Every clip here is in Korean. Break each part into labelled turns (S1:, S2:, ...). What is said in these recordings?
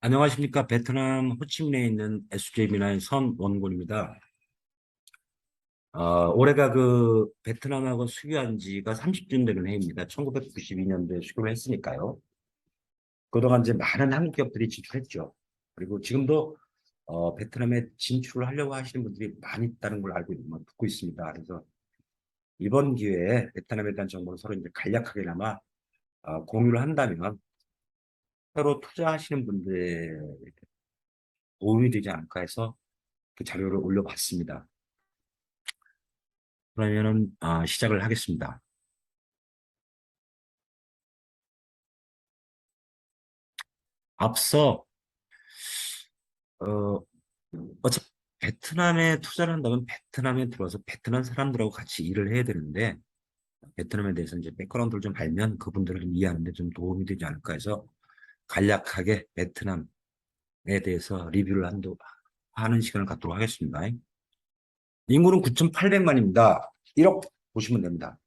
S1: 안녕하십니까. 베트남 호치민에 있는 SJ미나의 선원군입니다. 올해가 베트남하고 수교한 지가 30주년 되는 해입니다. 1992년도에 수교를 했으니까요. 그동안 이제 많은 한국 기업들이 진출했죠. 그리고 지금도 베트남에 진출을 하려고 하시는 분들이 많이 있다는 걸 듣고 있습니다. 그래서 이번 기회에 베트남에 대한 정보를 서로 이제 간략하게나마 공유를 한다면 서로 투자하시는 분들에 도움이 되지 않을까 해서 그 자료를 올려봤습니다. 그러면은 시작을 하겠습니다. 앞서 어, 어차피 베트남에 투자를 한다면 베트남에 들어와서 베트남 사람들하고 같이 일을 해야 되는데 베트남에 대해서 이제 백그라운드를 좀 알면 그분들을 좀 이해하는 데 좀 도움이 되지 않을까 해서 간략하게 베트남에 대해서 리뷰를 하는 시간을 갖도록 하겠습니다. 인구는 9,800만입니다. 1억 보시면 됩니다.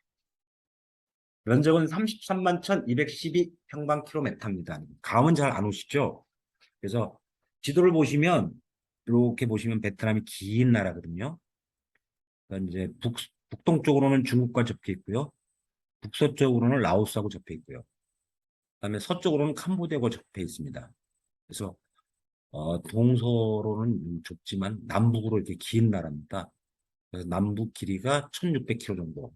S1: 면적은 33만 1,212평방킬로미터입니다. 감은 잘 안 오시죠? 그래서 지도를 보시면 이렇게 보시면 베트남이 긴 나라거든요. 그러니까 이제 북동쪽으로는 중국과 접해 있고요. 북서쪽으로는 라오스하고 접해 있고요. 그다음에 서쪽으로는 캄보디아하고 접해 있습니다. 그래서 동서로는 좁지만 남북으로 이렇게 긴 나라입니다. 그래서 남북 길이가 1,600km 정도.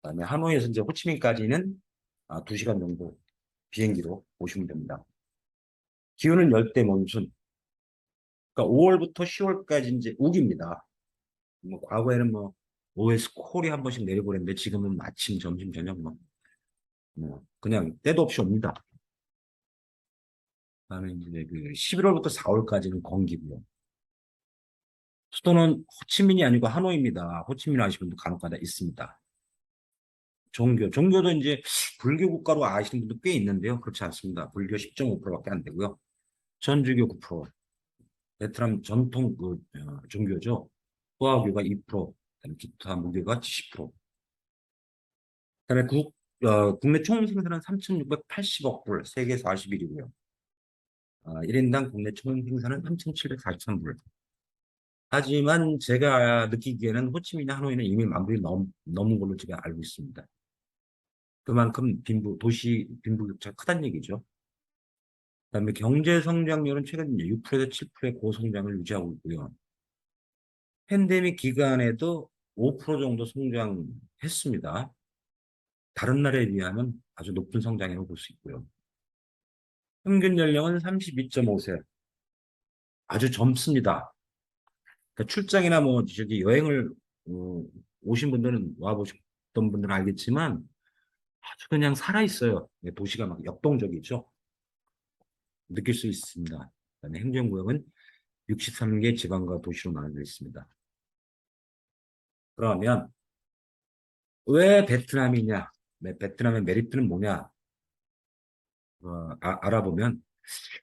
S1: 그다음에 하노이에서 이제 호치민까지는 2시간 정도 비행기로 오시면 됩니다. 기후는 열대 몬순. 그러니까 5월부터 10월까지 이제 우기입니다. 뭐 과거에는 뭐 OS 콜이 한 번씩 내리고 그랬는데 지금은 아침, 점심, 저녁 그냥 때도 없이 옵니다. 그다음에 이제 11월부터 4월까지는 건기고요. 수도는 호치민이 아니고 하노이입니다. 호치민 아시는 분도 간혹가다 있습니다. 종교도 이제 불교 국가로 아시는 분도 꽤 있는데요. 그렇지 않습니다. 불교 10.5%밖에 안 되고요. 천주교 9%, 베트남 전통 종교죠. 포화교가 2%, 기타 무교가 70%. 그다음에 국내 총 생산은 3,680억 불, 세계 41위고요. 1인당 국내 총 생산은 3,743불. 하지만 제가 느끼기에는 호치민이나 하노이는 이미 만 불이 넘은 걸로 제가 알고 있습니다. 그만큼 도시 빈부격차가 크다는 얘기죠. 그다음에 경제 성장률은 최근 6%에서 7%의 고성장을 유지하고 있고요. 팬데믹 기간에도 5% 정도 성장했습니다. 다른 나라에 비하면 아주 높은 성장이라고 볼 수 있고요. 평균 연령은 32.5세. 아주 젊습니다. 그러니까 출장이나 뭐 저기 여행을 어, 오신 분들은 와 보셨던 분들은 알겠지만 아주 그냥 살아 있어요. 도시가 막 역동적이죠. 느낄 수 있습니다. 그다음에 행정구역은 63개 지방과 도시로 나눠져 있습니다. 그러면 왜 베트남이냐? 베트남의 메리트는 뭐냐? 알아보면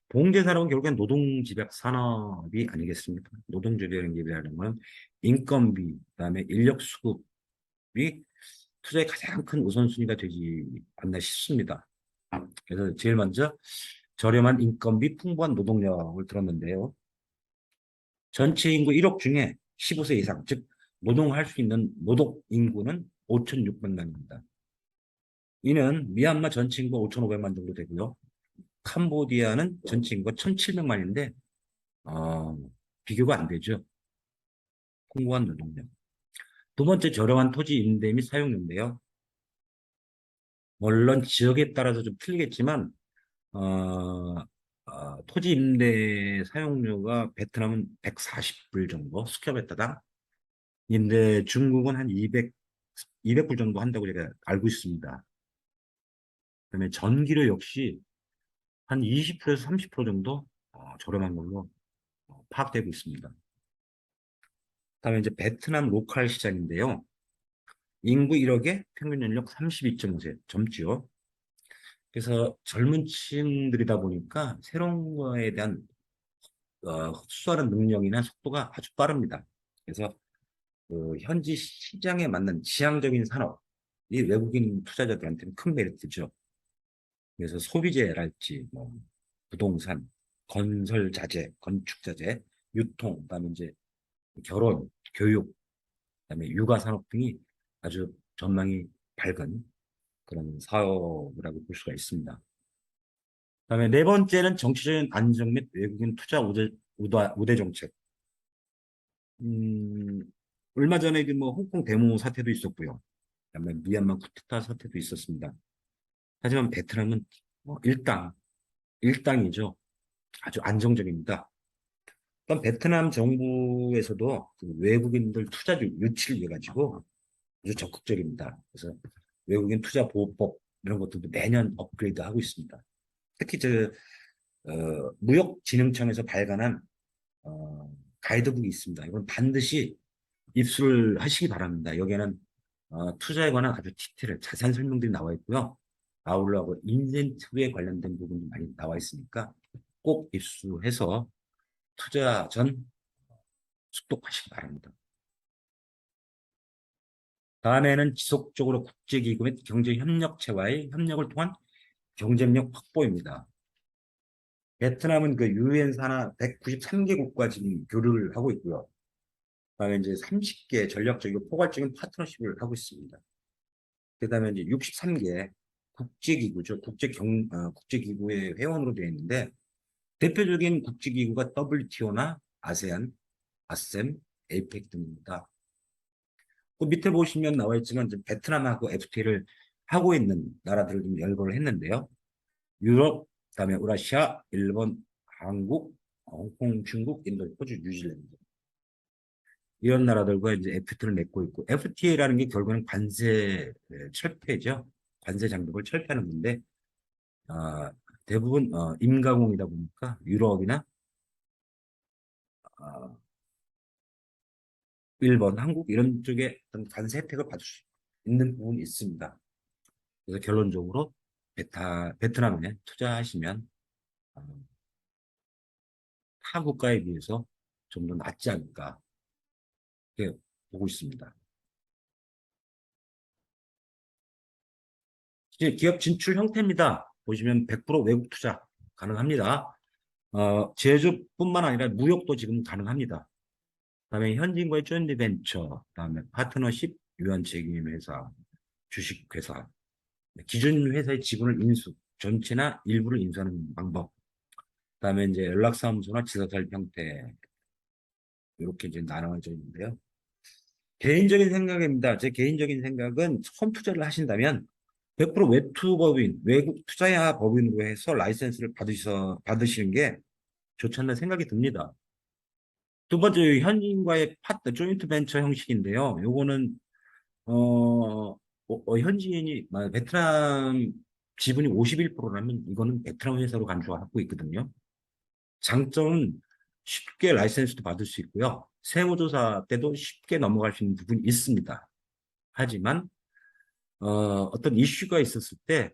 S1: 봉제산업은 결국엔 노동집약 산업이 아니겠습니까? 노동집약이라는 건 인건비, 그다음에 인력 수급이 투자의 가장 큰 우선순위가 되지 않나 싶습니다. 그래서 제일 먼저 저렴한 인건비, 풍부한 노동력을 들었는데요. 전체 인구 1억 중에 15세 이상, 즉 노동할 수 있는 노동 인구는 5,600만입니다. 이는 미얀마 전체 인구 5,500만 정도 되고요. 캄보디아는 전체 인구가 1,700만인데 비교가 안 되죠. 풍부한 노동력. 두 번째, 저렴한 토지 임대 및 사용료인데요. 물론 지역에 따라서 좀 틀리겠지만 어, 토지 임대 사용료가 베트남은 140불 정도 스퀘어에 따라 인데 중국은 한 200불 정도 한다고 제가 알고 있습니다. 그다음에 전기료 역시 한 20%에서 30% 정도 저렴한 걸로 파악되고 있습니다. 그다음에 이제 베트남 로컬 시장인데요. 인구 1억에 평균 연령 32.5세 젊지요. 그래서 젊은 층들이다 보니까 새로운 거에 대한 흡수하는 능력이나 속도가 아주 빠릅니다. 그래서 현지 시장에 맞는 지향적인 산업이 외국인 투자자들한테는 큰 메리트죠. 그래서 소비재랄지, 뭐, 부동산, 건설 자재, 건축 자재, 유통, 그다음에 이제 결혼, 교육, 그다음에 육아 산업 등이 아주 전망이 밝은 그런 사업이라고 볼 수가 있습니다. 그다음에 네 번째는 정치적인 안정 및 외국인 투자 우대 정책. 음, 얼마 전에 그 뭐 홍콩 데모 사태도 있었고요. 그다음에 미얀마 쿠데타 사태도 있었습니다. 하지만 베트남은 뭐 일당이죠. 아주 안정적입니다. 일단 베트남 정부에서도 그 외국인들 투자를 유치를 위해 가지고 아주 적극적입니다. 그래서 외국인 투자 보호법 이런 것들도 매년 업그레이드하고 있습니다. 특히 무역진흥청에서 발간한 가이드북이 있습니다. 이건 반드시 입수를 하시기 바랍니다. 여기에는 투자에 관한 아주 디테일한 자세한 설명들이 나와 있고요. 아울러 그 인센티브에 관련된 부분이 많이 나와 있으니까 꼭 입수해서 투자 전 숙독하시기 바랍니다. 다음에는 지속적으로 국제기구 및 경제협력체와의 협력을 통한 경쟁력 확보입니다. 베트남은 그 유엔 산하 193개국과 지금 교류를 하고 있고요. 그다음에 이제 30개 전략적이고 포괄적인 파트너십을 하고 있습니다. 그다음에 이제 63개 국제기구죠. 국제기구의 회원으로 되어 있는데 대표적인 국제기구가 WTO나 아세안, 아셈, 에이펙 등입니다. 그 밑에 보시면 나와 있지만 베트남하고 FTA를 하고 있는 나라들을 좀 열거를 했는데요. 유럽, 그다음에 러시아, 일본, 한국, 홍콩, 중국, 인도, 호주, 뉴질랜드 이런 나라들과 이제 FTA를 맺고 있고 FTA라는 게 결국은 관세 철폐죠. 관세 장벽을 철폐하는 건데 대부분 임가공이다 보니까 유럽이나 어, 일본, 한국 이런 쪽에 어떤 관세 혜택을 받을 수 있는 부분이 있습니다. 그래서 결론적으로 베트남에 투자하시면 어, 타 국가에 비해서 좀 더 낫지 않을까 이렇게 보고 있습니다. 이제 기업 진출 형태입니다. 보시면 100% 외국 투자 가능합니다. 제조뿐만 아니라 무역도 지금 가능합니다. 그다음에 현지인과의 조인트 벤처, 그다음에 파트너십, 유한 책임 회사, 주식 회사, 기존 회사의 지분을 인수, 전체나 일부를 인수하는 방법, 그다음에 이제 연락사무소나 지사살 형태 이렇게 이제 나눠져 있는데요. 개인적인 생각입니다. 제 개인적인 생각은 처음 투자를 하신다면 100% 외투법인, 외국 투자야 법인으로 해서 라이센스를 받으시는 게 좋지 않나 생각이 듭니다. 두 번째, 현지인과의 조인트 벤처 형식인데요. 요거는, 현지인이, 베트남 지분이 51%라면 이거는 베트남 회사로 간주하고 있거든요. 장점은 쉽게 라이센스도 받을 수 있고요. 세무조사 때도 쉽게 넘어갈 수 있는 부분이 있습니다. 하지만, 어떤 이슈가 있었을 때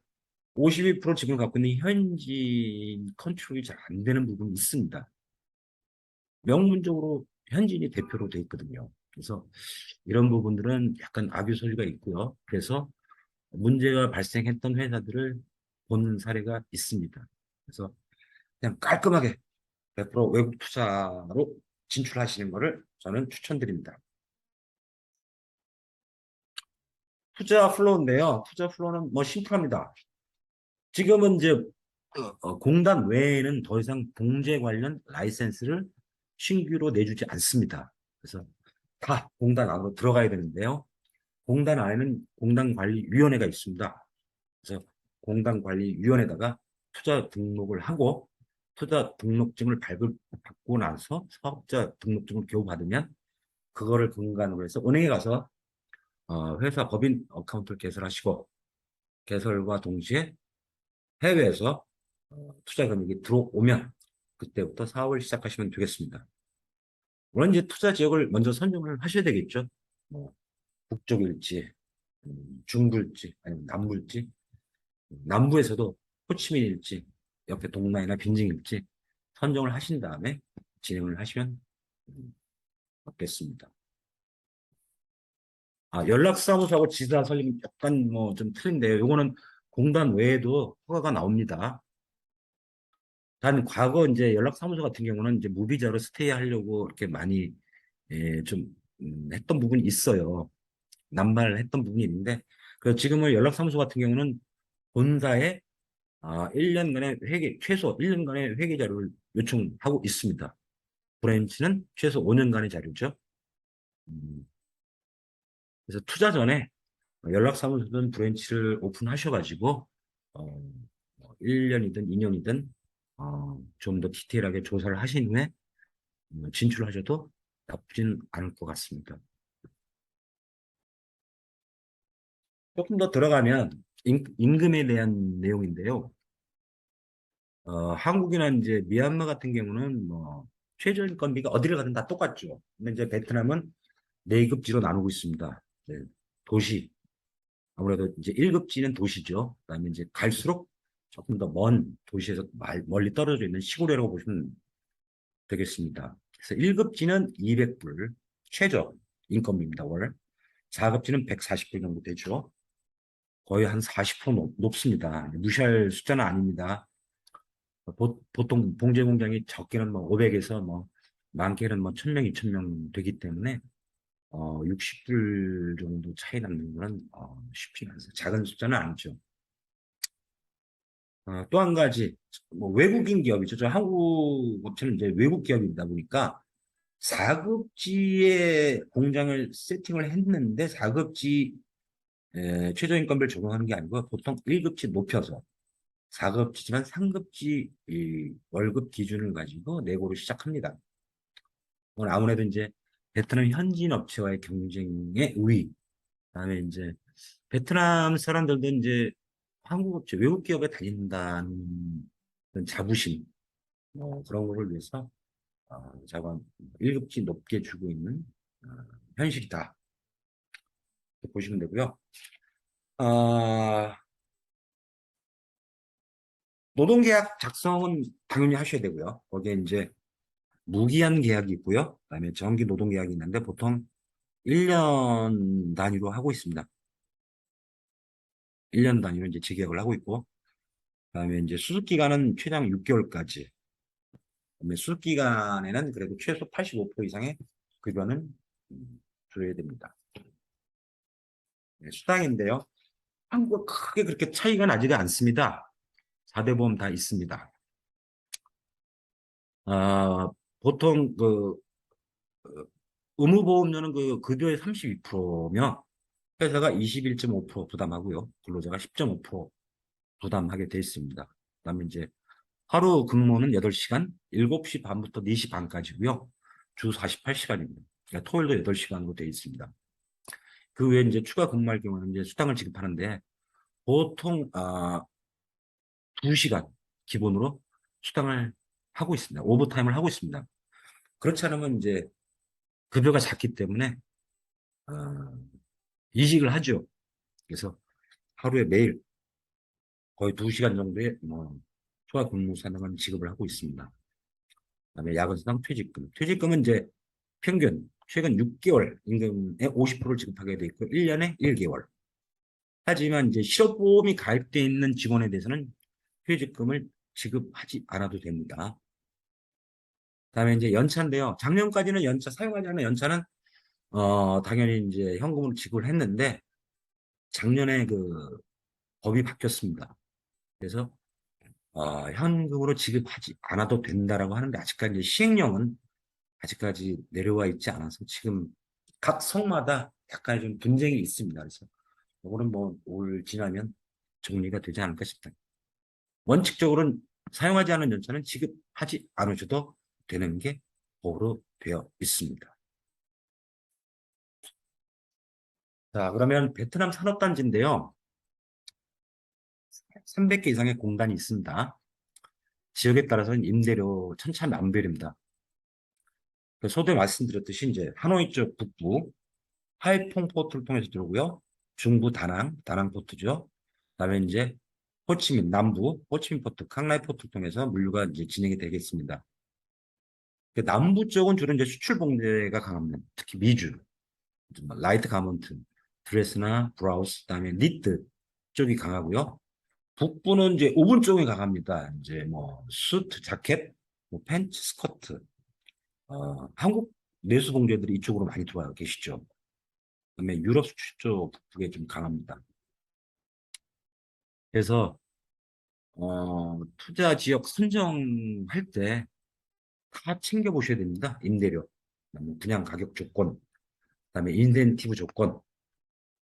S1: 52% 지분을 갖고 있는 현지 컨트롤이 잘 안 되는 부분이 있습니다. 명문적으로 현지인이 대표로 돼 있거든요. 그래서 이런 부분들은 약간 악유소리가 있고요. 그래서 문제가 발생했던 회사들을 본 사례가 있습니다. 그래서 그냥 깔끔하게 100% 외국 투자로 진출하시는 것을 저는 추천드립니다. 투자 플로우인데요. 투자 플로우는 뭐 심플합니다. 지금은 이제 공단 외에는 더 이상 봉제 관련 라이센스를 신규로 내주지 않습니다. 그래서 다 공단 안으로 들어가야 되는데요. 공단 안에는 공단관리위원회가 있습니다. 그래서 공단관리위원회에다가 투자 등록을 하고 투자 등록증을 발급받고 나서 사업자 등록증을 교부받으면 그거를 근간으로 해서 은행에 가서 회사 법인 어카운트를 개설하시고 개설과 동시에 해외에서 투자 금액이 들어오면 그때부터 사업을 시작하시면 되겠습니다. 물론 이제 투자 지역을 먼저 선정을 하셔야 되겠죠. 뭐 북쪽일지, 중부일지, 아니면 남부일지, 남부에서도 호치민일지, 옆에 동남이나 빈징일지 선정을 하신 다음에 진행을 하시면 어겠습니다. 연락사무소하고 지사 설립 약간 뭐 좀 틀린데요. 요거는 공단 외에도 허가가 나옵니다. 단 과거 이제 연락사무소 같은 경우는 이제 무비자로 스테이 하려고 이렇게 많이 좀 했던 부분이 있어요. 남발했던 부분이 있는데 그 지금은 연락사무소 같은 경우는 본사에 1년간의 최소 1년간의 회계 자료를 요청하고 있습니다. 브랜치는 최소 5년간의 자료죠. 음, 그래서 투자 전에 연락사무소든 브랜치를 오픈하셔가지고 어, 1년이든 2년이든 좀 더 디테일하게 조사를 하신 후에 진출하셔도 나쁘진 않을 것 같습니다. 조금 더 들어가면 임금에 대한 내용인데요. 한국이나 이제 미얀마 같은 경우는 뭐 최저임금비가 어디를 가든 다 똑같죠. 근데 이제 베트남은 4급지로 나누고 있습니다. 네, 도시 아무래도 이제 1급지는 도시죠. 그다음에 이제 갈수록 조금 더 먼 도시에서 멀리 떨어져 있는 시골이라고 보시면 되겠습니다. 그래서 1급지는 200불 최저 인건비입니다. 월. 4급지는 140불 정도 되죠. 거의 한 40% 높습니다. 무시할 숫자는 아닙니다. 보통 봉제 공장이 적게는 뭐 500에서 뭐 많게는 뭐 1000명, 2000명 되기 때문에 60불 정도 차이 나는 건 쉽지 않습니다. 작은 숫자는 아니죠. 또 한 가지 뭐 외국인 기업이죠. 저 한국 업체는 이제 외국 기업이다 보니까 4급지에 공장을 세팅을 했는데 4급지 최저임금을 적용하는 게 아니고 보통 1급지 높여서 4급지지만 3급지 월급 기준을 가지고 내고를 시작합니다. 그건 아무래도 이제 베트남 현지인 업체와의 경쟁의 우위, 그다음에 이제 베트남 사람들도 이제 한국 업체, 외국 기업에 다닌다는 그런 자부심, 그런 거를 위해서 자관 1급지 높게 주고 있는 어, 현실이다. 이렇게 보시면 되고요. 아, 노동계약 작성은 당연히 하셔야 되고요. 거기에 이제 무기한 계약이 있고요. 그다음에 정기 노동계약이 있는데 보통 1년 단위로 하고 있습니다. 1년 단위로 이제 재계약을 하고 있고, 그다음에 이제 수습 기간은 최장 6개월까지. 그다음에 수습 기간에는 그래도 최소 85% 이상의 급여는 줘야 됩니다. 네, 수당인데요. 한국 크게 그렇게 차이가 나지가 않습니다. 4대 보험 다 있습니다. 아, 보통 의무보험료는 그 급여의 32%며 회사가 21.5% 부담하고요. 근로자가 10.5% 부담하게 돼 있습니다. 그다음에 이제 하루 근무는 8시간, 7시 반부터 4시 반까지고요. 주 48시간입니다. 그러니까 토요일도 8시간으로 되어 있습니다. 그 외에 이제 추가 근무할 경우는 이제 수당을 지급하는데 보통 2시간 기본으로 수당을 하고 있습니다. 오버타임을 하고 있습니다. 그렇지 않으면 이제 급여가 작기 때문에 어, 이직을 하죠. 그래서 하루에 매일 거의 2시간 정도의 뭐 추가 근무 수당을 지급을 하고 있습니다. 그다음에 야근수당 퇴직금. 퇴직금은 이제 평균 최근 6개월 임금의 50%를 지급하게 돼 있고 1년에 1개월. 하지만 이제 실업보험이 가입돼 있는 직원에 대해서는 퇴직금을 지급하지 않아도 됩니다. 그다음에 이제 연차인데요. 작년까지는 연차 사용하지 않은 연차는 당연히 이제 현금으로 지급을 했는데 작년에 그 법이 바뀌었습니다. 그래서 현금으로 지급하지 않아도 된다라고 하는데 아직까지 시행령은 아직까지 내려와 있지 않아서 지금 각 성마다 약간 좀 분쟁이 있습니다. 그래서 이거는 뭐 올 지나면 정리가 되지 않을까 싶다. 원칙적으로는 사용하지 않은 연차는 지급하지 않으셔도 되는 게 법으로 되어 있습니다. 자, 그러면 베트남 산업단지인데요. 300개 이상의 공단이 있습니다. 지역에 따라서는 임대료 천차만별입니다. 소대 말씀드렸듯이 이제 하노이 쪽 북부 하이퐁 포트를 통해서 들어오고요. 중부 다낭 포트죠. 그다음에 이제 호치민 남부 호치민 포트, 캉라이 포트를 통해서 물류가 이제 진행이 되겠습니다. 남부 쪽은 주로 이제 수출 봉제가 강합니다. 특히 미주, 라이트 가먼트, 드레스나 브라우스, 그다음에 니트 쪽이 강하고요. 북부는 이제 오분 쪽에 가깝니다. 이제 뭐 수트, 자켓, 뭐 팬츠, 스커트. 한국 내수 공제들이 이쪽으로 많이 들어와 계시죠. 그다음에 유럽 수출 쪽 북쪽에 좀 강합니다. 그래서 투자 지역 선정할 때 다 챙겨보셔야 됩니다. 임대료, 그다음에 분양 가격 조건, 그다음에 인센티브 조건,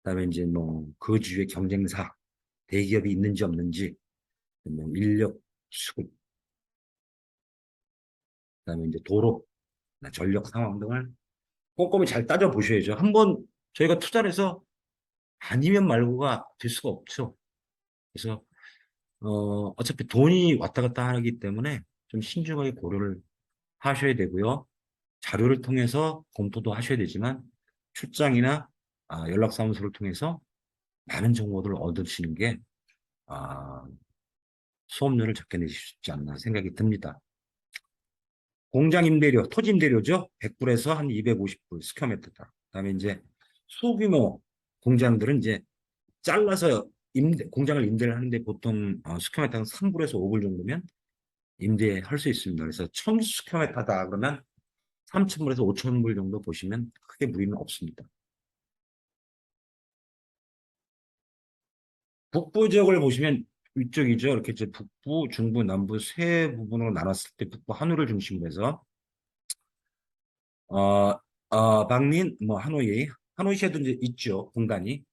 S1: 그다음에 이제 뭐 그 주의 경쟁사, 대기업이 있는지 없는지, 그다음에 인력 수급, 그다음에 이제 도로, 전력 상황 등을 꼼꼼히 잘 따져 보셔야죠. 한번 저희가 투자를 해서 아니면 말고가 될 수가 없죠. 그래서 어차피 돈이 왔다 갔다 하기 때문에 좀 신중하게 고려를 하셔야 되고요. 자료를 통해서 검토도 하셔야 되지만 출장이나 연락사무소를 통해서 많은 정보들을 얻으시는 게 아, 수업료를 적게 내실 수 있지 않나 생각이 듭니다. 공장 임대료, 토지 임대료죠. 100불에서 한 250불 스퀘어미터다. 그다음에 이제 소규모 공장들은 이제 잘라서 공장을 임대를 하는데 보통 스퀘어미터는 3불에서 5불 정도면 임대할 수 있습니다. 그래서 1000스퀘어미터다 그러면 3,000불에서 5,000불 정도 보시면 크게 무리는 없습니다. 북부 지역을 보시면 위쪽이죠. 이렇게 이제 북부, 중부, 남부 세 부분으로 나눴을 때 북부 한우를 중심으로 해서 박린, 뭐 하노이, 하노이시에도 이제 있죠. 공간이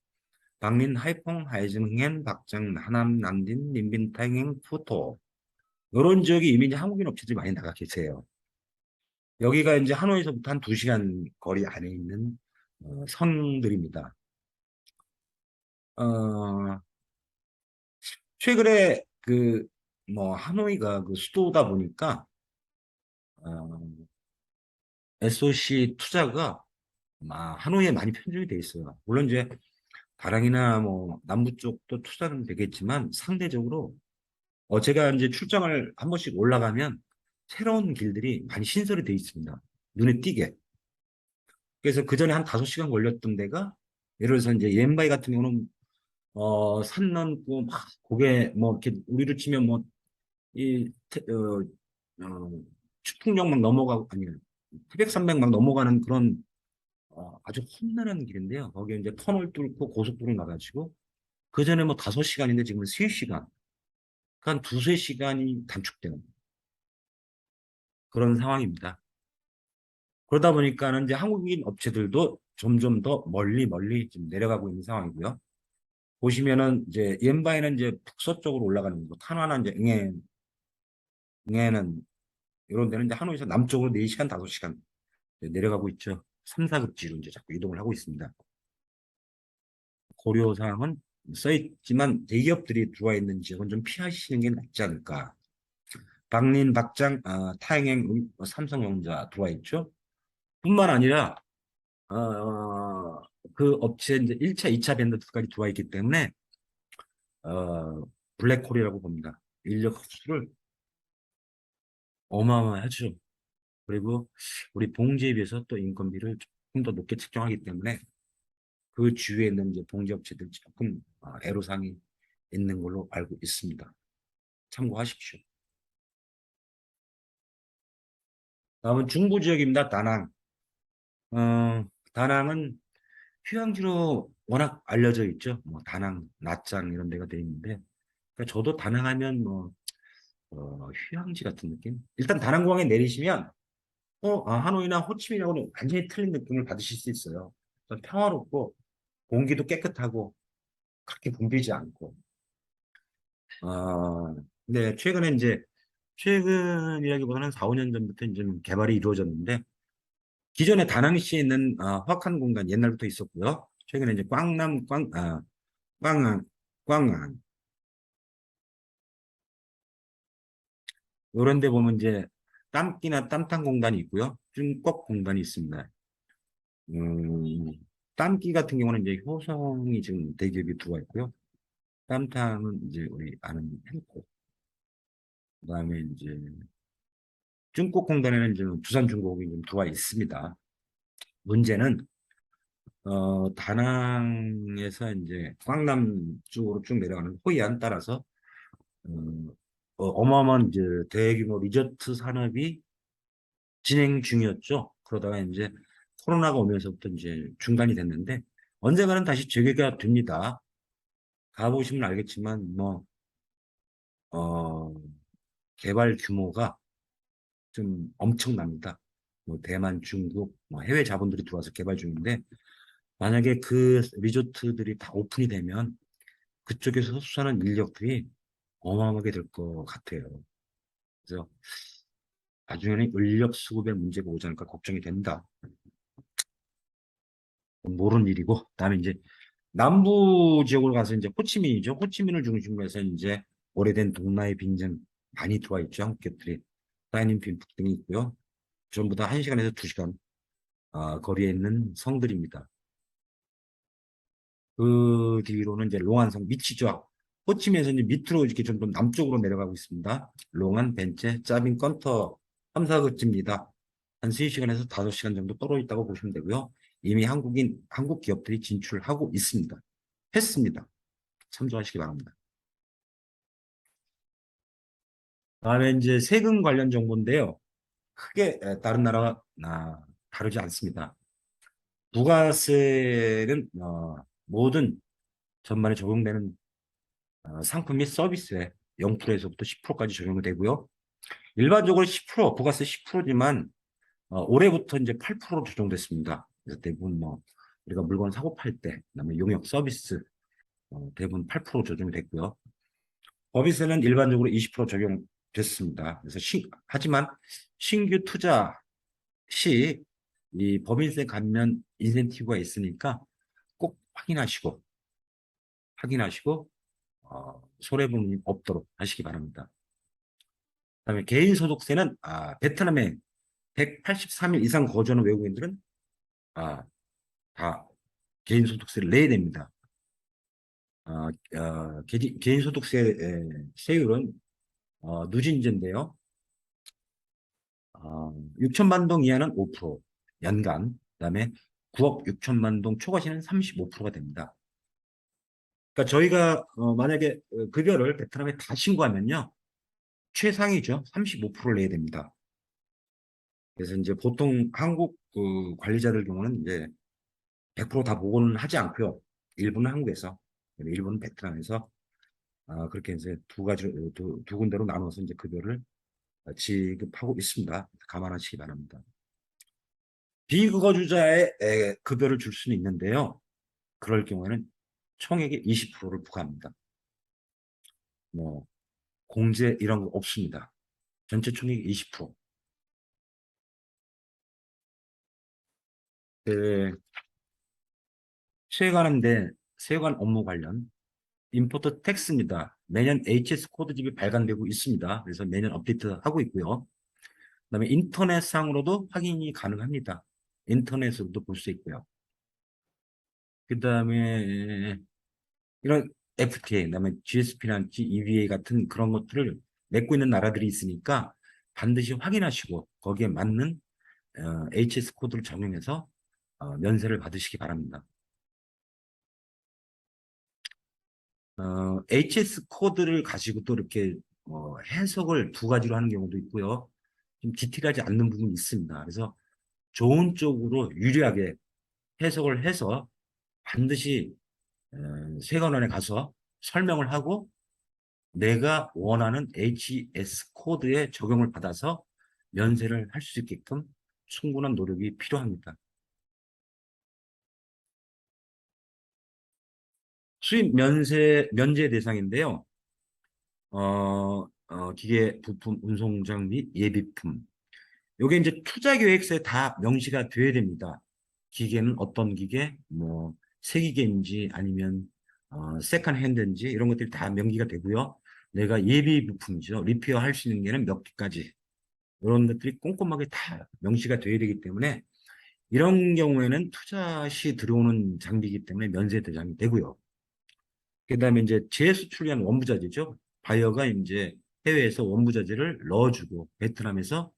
S1: 박린, 하이퐁, 하이징, 흥엔, 박장, 하남, 남딘, 닌빈, 타잉, 푸토 이런 지역이 이미 이제 한국인 업체들이 많이 나가 계세요. 여기가 이제 하노이에서부터 한 2시간 거리 안에 있는 성들입니다. 어, 최근에 그 뭐 하노이가 그 수도다 보니까 어, SOC 투자가 하노이에 많이 편중이 돼 있어요. 물론 이제 다랑이나 뭐 남부 쪽도 투자는 되겠지만 상대적으로 제가 이제 출장을 한 번씩 올라가면 새로운 길들이 많이 신설이 돼 있습니다. 눈에 띄게. 그래서 그 전에 한 5시간 걸렸던 데가 예를 들어서 이제 옌바이 같은 경우는 산 넘고 막 고개 뭐 이렇게 우리로 치면 뭐 이 추풍령 막 넘어가고 아니 태백산맥 막 넘어가는 그런 아주 험난한 길인데요. 거기에 이제 터널 뚫고 고속도로 나가지고 그 전에 뭐 5시간인데 지금 3시간, 한 두세 시간이 단축되는 그런 상황입니다. 그러다 보니까는 이제 한국인 업체들도 점점 더 멀리 멀리 지금 내려가고 있는 상황이고요. 보시면은 이제 옌바이는 이제 북서쪽으로 올라가는 거고 탄화나 이제 응해는 이런 데는 이제 하노이에서 남쪽으로 4시간, 5시간 내려가고 있죠. 3, 4급지로 이제 자꾸 이동을 하고 있습니다. 고려 사항은 써 있지만 대기업들이 들어와 있는 지역은 좀 피하시는 게 낫지 않을까. 박린, 박장, 타행행, 삼성전자 들어와 있죠. 뿐만 아니라 그 업체 이제 1차, 2차 밴드까지 들어와 있기 때문에 어, 블랙홀이라고 봅니다. 인력 흡수를 어마어마하죠. 그리고 우리 봉제에 비해서 또 인건비를 조금 더 높게 책정하기 때문에 그 주위에 있는 이제 봉제 업체들 조금 애로사항이 있는 걸로 알고 있습니다. 참고하십시오. 다음은 중부 지역입니다. 다낭. 다낭은 휴양지로 워낙 알려져 있죠. 뭐 다낭, 나짱 이런 데가 돼 있는데, 그러니까 저도 다낭 하면 뭐 휴양지 같은 느낌. 일단 다낭공항에 내리시면 하노이나 호치민하고는 완전히 틀린 느낌을 받으실 수 있어요. 좀 평화롭고 공기도 깨끗하고 그렇게 붐비지 않고. 근데 최근에 이제 최근이라기보다는 4, 5년 전부터 이제 좀 개발이 이루어졌는데 기존에 다낭시에 있는 화칸 공간 옛날부터 있었고요. 최근에 이제 꽝안, 꽝안 이런 데 보면 이제 땀기나 땀탕 공단이 있고요. 찜꺽 공단이 있습니다. 음, 땀기 같은 경우는 이제 효성이 지금 대기업이 들어와 있고요. 땀탕은 이제 우리 아는 햄코. 그다음에 이제 중국 공단에는 이제 두산중공업이 좀 들어와 있습니다. 문제는 다낭에서 이제 광남 쪽으로 쭉 내려가는 호이안 따라서 어마어마한 이제 대규모 리조트 산업이 진행 중이었죠. 그러다가 이제 코로나가 오면서부터 이제 중단이 됐는데 언젠가는 다시 재개가 됩니다. 가보시면 알겠지만 뭐 어, 개발 규모가 좀 엄청납니다. 뭐 대만, 중국, 뭐 해외 자본들이 들어와서 개발 중인데 만약에 그 리조트들이 다 오픈이 되면 그쪽에서 흡수하는 인력들이 어마어마하게 될 것 같아요. 그래서 나중에는 인력 수급의 문제가 오지 않을까 걱정이 된다. 모르는 일이고, 그다음에 이제 남부 지역으로 가서 이제 호치민이죠. 호치민을 중심으로 해서 이제 오래된 동나의 빈정 많이 들어와 있죠. 한국 기업들이. 사인인핀 등이 있고요. 전부 다 1시간에서 2시간 거리에 있는 성들입니다. 그 뒤로는 이제 롱안성 밑이죠. 호치민에서 이제 밑으로 이렇게 좀 더 남쪽으로 내려가고 있습니다. 롱안, 벤체, 짜빈, 건터 3, 4그쯤입니다. 한 3시간에서 5시간 정도 떨어져 있다고 보시면 되고요. 이미 한국 기업들이 진출하고 있습니다. 했습니다. 참조하시기 바랍니다. 다음에 이제 세금 관련 정보인데요. 크게 다른 나라와 다르지 않습니다. 부가세는 모든 전반에 적용되는 상품 및 서비스에 0%에서부터 10%까지 적용이 되고요. 일반적으로 10%, 부가세 10%지만 올해부터 이제 8%로 조정됐습니다. 그래서 대부분 뭐 우리가 물건 사고 팔 때, 그다음에 용역 서비스 대부분 8% 조정이 됐고요. 법인세는 일반적으로 20% 적용됐습니다. 그래서 하지만 신규 투자 시 이 법인세 감면 인센티브가 있으니까 꼭 확인하시고 손해보는 없도록 하시기 바랍니다. 그다음에 개인소득세는 베트남에 183일 이상 거주하는 외국인들은 아, 다 개인소득세를 내야 됩니다. 개인소득세 세율은 누진제인데요. 6천만 동 이하는 5% 연간, 그다음에 9억 6천만 동 초과시는 35%가 됩니다. 그러니까 저희가 만약에 급여를 베트남에 다 신고하면요. 최상이죠. 35%를 내야 됩니다. 그래서 이제 보통 한국 그 관리자들 경우는 이제 100%다 보고는 하지 않고요. 일부는 한국에서, 일부는 베트남에서 그렇게 이제 두 군데로 나눠서 이제 급여를 지급하고 있습니다. 감안하시기 바랍니다. 비거주자의 급여를 줄 수는 있는데요. 그럴 경우에는 총액의 20%를 부과합니다. 뭐 공제 이런 거 없습니다. 전체 총액의 20%. 그 세관 업무 관련 임포트 텍스입니다. 매년 HS 코드집이 발간되고 있습니다. 그래서 매년 업데이트하고 있고요. 그다음에 인터넷상으로도 확인이 가능합니다. 인터넷으로도 볼 수 있고요. 그다음에 이런 FTA, 그다음에 GSP나 EVA 같은 그런 것들을 맺고 있는 나라들이 있으니까 반드시 확인하시고 거기에 맞는 HS 코드를 적용해서 면세를 받으시기 바랍니다. HS 코드를 가지고 또 이렇게 해석을 두 가지로 하는 경우도 있고요. 좀 디테일하지 않는 부분이 있습니다. 그래서 좋은 쪽으로 유리하게 해석을 해서 반드시 세관원에 가서 설명을 하고 내가 원하는 HS 코드에 적용을 받아서 면세를 할 수 있게끔 충분한 노력이 필요합니다. 수입 면제 대상인데요. 기계, 부품, 운송 장비, 예비품. 요게 이제 투자 계획서에 다 명시가 돼야 됩니다. 기계는 어떤 기계, 뭐, 새 기계인지 아니면, 세컨 핸드인지 이런 것들이 다 명기가 되고요. 내가 예비 부품이죠. 리페어 할 수 있는 게는 몇 개까지. 이런 것들이 꼼꼼하게 다 명시가 돼야 되기 때문에 이런 경우에는 투자 시 들어오는 장비이기 때문에 면세 대상이 되고요. 그다음에 이제 재수출한 원부자재죠. 바이어가 이제 해외에서 원부자재를 넣어주고 베트남에서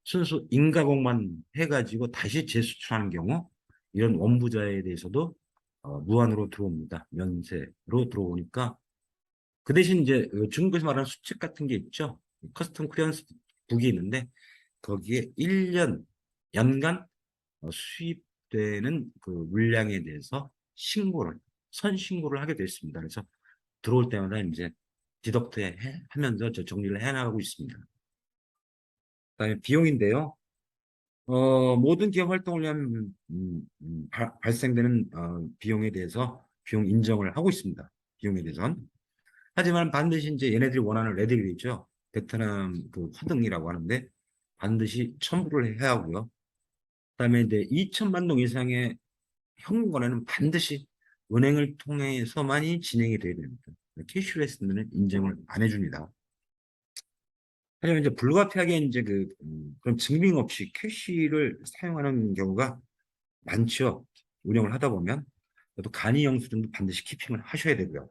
S1: 순수 인가공만 해가지고 다시 재수출하는 경우 이런 원부자에 대해서도 무한으로 들어옵니다. 면세로 들어오니까 그 대신 이제 중국에서 말하는 수칙 같은 게 있죠. 커스텀 클리어런스 북이 있는데 거기에 1년 연간 수입되는 그 물량에 대해서 선신고를 하게 되어 있습니다. 그래서 들어올 때마다 이제 하면서 저 정리를 해나가고 있습니다. 그다음에 비용인데요. 모든 기업 활동을 위한 발생되는 비용에 대해서 비용 인정을 하고 있습니다. 비용에 대해서는. 하지만 반드시 이제 얘네들이 원하는 레드가 있죠. 베트남 그 화등이라고 하는데 반드시 첨부를 해야 하고요. 그다음에 이제 2천만 동 이상의 현금 거래는 반드시 은행을 통해서만이 진행이 돼야 됩니다. 캐시레스는 인정을 안 해줍니다. 하지만 이제 불가피하게 이제 그런 증빙 없이 캐시를 사용하는 경우가 많죠. 운영을 하다 보면. 또 간이 영수증도 반드시 키핑을 하셔야 되고요.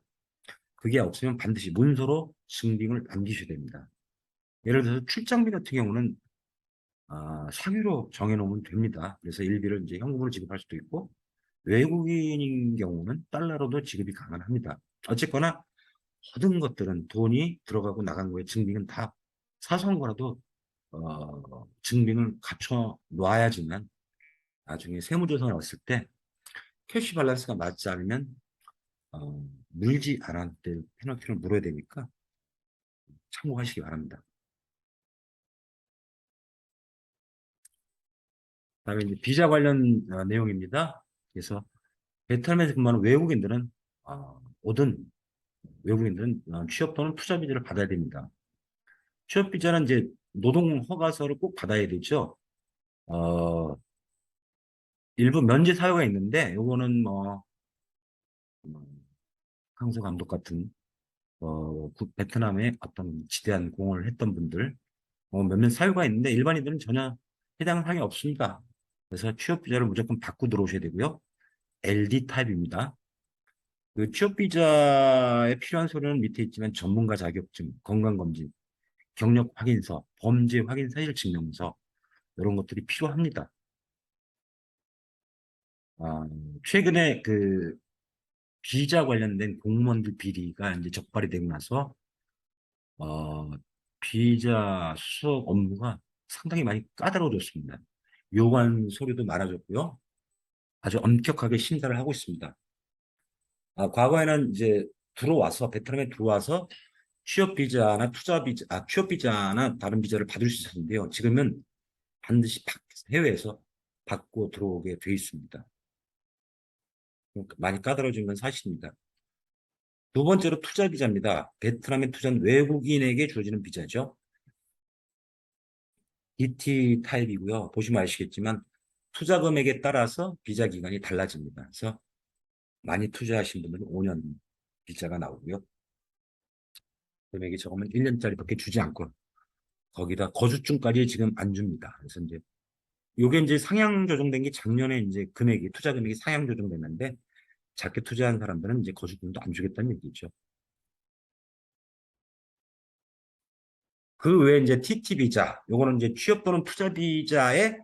S1: 그게 없으면 반드시 문서로 증빙을 남기셔야 됩니다. 예를 들어서 출장비 같은 경우는 상위로 정해놓으면 됩니다. 그래서 일비를 이제 현금으로 지급할 수도 있고 외국인인 경우는 달러로도 지급이 가능합니다. 어쨌거나 모든 것들은 돈이 들어가고 나간 거에 증빙은 다 사소한 거라도 증빙을 갖춰 놔야지만 나중에 세무조사를 왔을 때 캐시 밸런스가 맞지 않으면 물지 않았을 때 페널티를 물어야 되니까 참고하시기 바랍니다. 그다음에 이제 비자 관련 내용입니다. 그래서 베트남에서 근무하는 오든 외국인들은 취업 또는 투자 비자를 받아야 됩니다. 취업 비자는 이제 노동 허가서를 꼭 받아야 되죠. 어, 일부 면제 사유가 있는데 요거는 뭐 강서 감독 같은 베트남에 어떤 지대한 공헌을 했던 분들 몇몇 사유가 있는데 일반인들은 전혀 해당 사항이 없습니다. 그래서 취업 비자를 무조건 받고 들어오셔야 되고요. LD 타입입니다. 그 취업 비자에 필요한 서류는 밑에 있지만 전문가 자격증, 건강검진, 경력 확인서, 범죄 확인 사실 증명서 이런 것들이 필요합니다. 최근에 그 비자 관련된 공무원들 비리가 이제 적발이 되고 나서 어, 비자 수속 업무가 상당히 많이 까다로워졌습니다. 요구한 서류도 많아졌고요. 아주 엄격하게 심사를 하고 있습니다. 과거에는 이제 베트남에 들어와서 취업 비자나 취업 비자나 다른 비자를 받을 수 있었는데요. 지금은 반드시 해외에서 받고 들어오게 돼 있습니다. 그러니까 많이 까다로워진 건 사실입니다. 두 번째로 투자 비자입니다. 베트남에 투자한 외국인에게 주어지는 비자죠. DT 타입이고요. 보시면 아시겠지만 투자 금액에 따라서 비자 기간이 달라집니다. 그래서 많이 투자하신 분들은 5년 비자가 나오고요. 금액이 적으면 1년짜리밖에 주지 않고 거기다 거주증까지 지금 안 줍니다. 그래서 이제 요게 이제 상향 조정된 게 작년에 이제 투자 금액이 상향 조정됐는데 작게 투자한 사람들은 이제 거주증도 안 주겠다는 얘기죠. 그 외에 이제 TT 비자, 요거는 이제 취업 또는 투자 비자의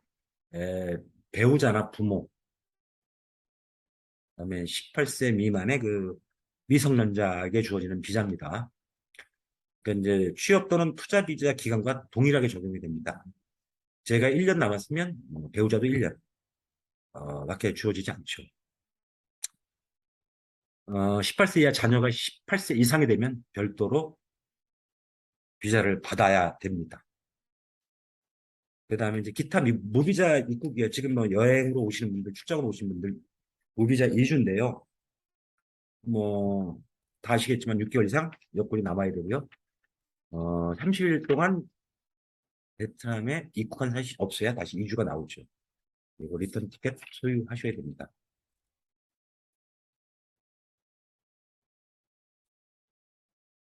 S1: 에, 배우자나 부모, 그다음에 18세 미만의 그 미성년자에게 주어지는 비자입니다. 그러니까 이제 취업 또는 투자 비자 기간과 동일하게 적용이 됩니다. 제가 1년 남았으면 배우자도 1년 밖에 주어지지 않죠. 18세 이하 자녀가 18세 이상이 되면 별도로 비자를 받아야 됩니다. 그 다음에 이제 기타 무비자 입국이요. 지금 뭐 여행으로 오시는 분들, 출장으로 오시는 분들, 무비자 이주인데요. 뭐, 다 아시겠지만 6개월 이상 여권이 남아야 되고요. 30일 동안 베트남에 입국한 사실이 없어야 다시 이주가 나오죠. 그리고 리턴 티켓 소유하셔야 됩니다.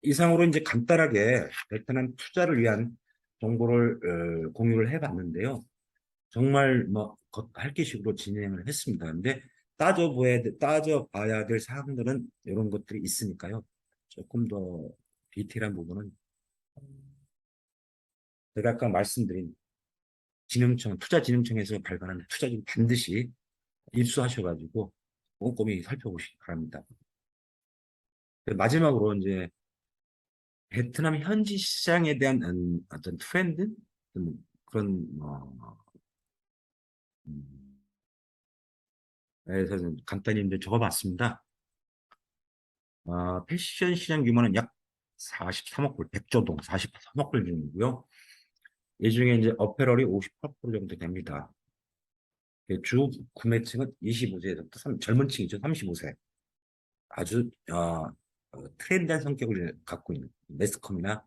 S1: 이상으로 이제 간단하게 베트남 투자를 위한 정보를 공유를 해봤는데요. 정말 뭐 할 기식으로 진행을 했습니다. 근데 따져봐야 될 사항들은 이런 것들이 있으니까요. 조금 더 디테일한 부분은 제가 아까 말씀드린 투자진흥청에서 발간한 투자진 반드시 입수하셔가지고 꼼꼼히 살펴보시기 바랍니다. 마지막으로 이제 베트남 현지 시장에 대한 어떤 트렌드? 그런, 음, 그래서 좀 간단히 이제 적어봤습니다. 패션 시장 규모는 약 43억 불, 100조 동 43억 불 정도고요. 이 중에 이제 어페럴이 58% 정도 됩니다. 주 구매층은 25세에서부터 젊은 층이죠. 35세. 아주 트렌디한 성격을 갖고 있는 매스컴이나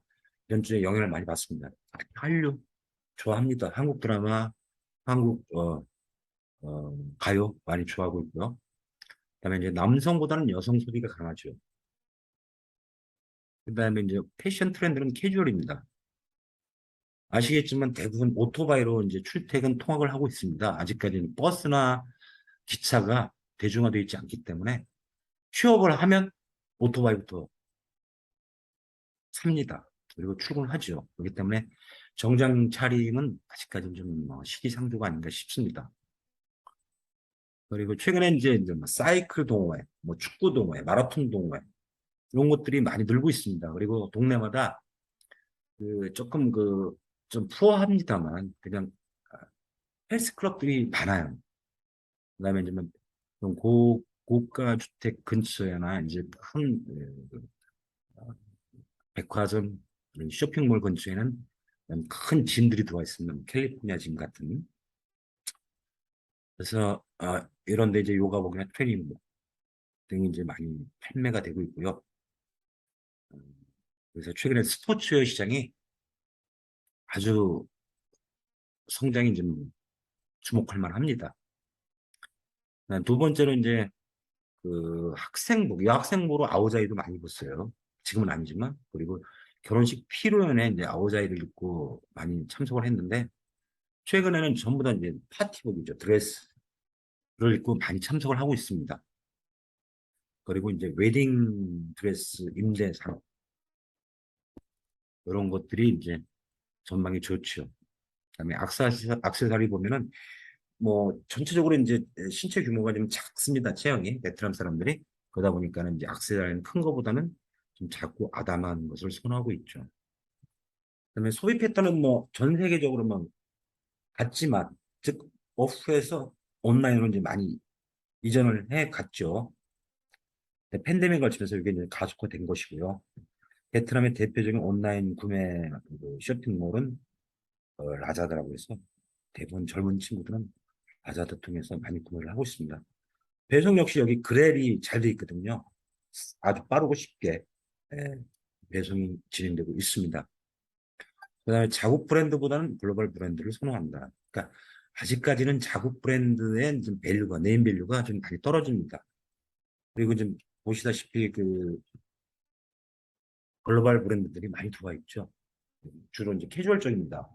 S1: 이런 쪽에 영향을 많이 받습니다. 한류 좋아합니다. 한국 드라마, 한국 가요 많이 좋아하고 있고요. 그다음에 이제 남성보다는 여성 소비가 강하죠. 그다음에 이제 패션 트렌드는 캐주얼입니다. 아시겠지만 대부분 오토바이로 이제 출퇴근 통학을 하고 있습니다. 아직까지는 버스나 기차가 대중화되어 있지 않기 때문에 취업을 하면 오토바이부터 삽니다. 그리고 출근하죠. 그렇기 때문에 정장 차림은 아직까지는 좀 시기상조가 아닌가 싶습니다. 그리고 최근에 이제 뭐 사이클 동호회, 뭐 축구 동호회, 마라톤 동호회 이런 것들이 많이 늘고 있습니다. 그리고 동네마다 그 조금 그 좀 푸어합니다만 그냥 헬스클럽들이 많아요. 그다음에 이제 좀 고가 주택 근처에나 이제 큰 백화점, 쇼핑몰 근처에는 큰 짐들이 들어와 있습니다. 캘리포니아 짐 같은. 그래서 이런 데 이제 요가복이나 트레이닝복 등이 이제 많이 판매가 되고 있고요. 그래서 최근에 스포츠웨어 시장이 아주 성장이 좀 주목할 만합니다. 두 번째로 이제 그 학생복, 여학생복으로 아오자이도 많이 입었어요. 지금은 아니지만. 그리고 결혼식 피로연에 이제 아오자이를 입고 많이 참석을 했는데 최근에는 전부 다 이제 파티복이죠. 드레스를 입고 많이 참석을 하고 있습니다. 그리고 이제 웨딩 드레스 임대 산업 이런 것들이 이제 전망이 좋죠. 그다음에 액세서리 보면은 뭐 전체적으로 이제 신체 규모가 좀 작습니다. 체형이 베트남 사람들이 그러다 보니까는 이제 액세서리는 큰 거보다는 좀 작고 아담한 것을 선호하고 있죠. 그다음에 소비 패턴은 뭐 전 세계적으로 뭐 같지만 즉 오프에서 온라인으로 이제 많이 이전을 해 갔죠. 팬데믹을 거치면서 이게 이제 가속화된 것이고요. 베트남의 대표적인 온라인 구매 그 쇼핑몰은 라자다라고 해서 대부분 젊은 친구들은 라자다 통해서 많이 구매를 하고 있습니다. 배송 역시 여기 그랩이 잘 돼 있거든요. 아주 빠르고 쉽게 예, 배송이 진행되고 있습니다. 그다음에 자국 브랜드보다는 글로벌 브랜드를 선호한다. 그러니까 아직까지는 자국 브랜드의 좀 밸류가 네임 밸류가 좀 많이 떨어집니다. 그리고 지금 보시다시피 그 글로벌 브랜드들이 많이 들어와 있죠. 주로 이제 캐주얼적입니다.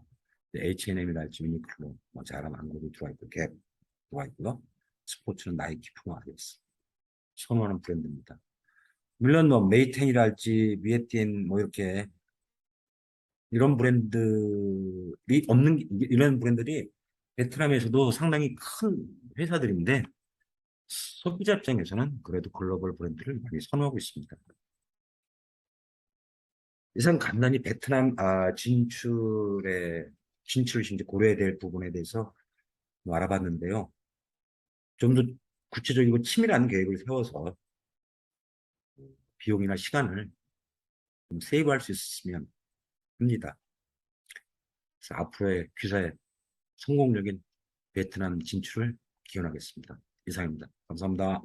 S1: H&M이랄지 유니클로, 뭐 자라, 망고도 들어와 있고 갭 들어와 있고요. 스포츠는 나이키, 푸마, 아디다스 선호하는 브랜드입니다. 물론 뭐 메이텐이랄지 미에틴 뭐 이렇게 이런 브랜드들이 없는 이런 브랜드들이 베트남에서도 상당히 큰 회사들인데 소비자 입장에서는 그래도 글로벌 브랜드를 많이 선호하고 있습니다. 이상 간단히 베트남 진출을 이제 고려해야 될 부분에 대해서 뭐 알아봤는데요. 좀 더 구체적이고 치밀한 계획을 세워서 비용이나 시간을 좀 세이브할 수 있으면 합니다. 그래서 앞으로의 귀사의 성공적인 베트남 진출을 기원하겠습니다. 이상입니다. 감사합니다.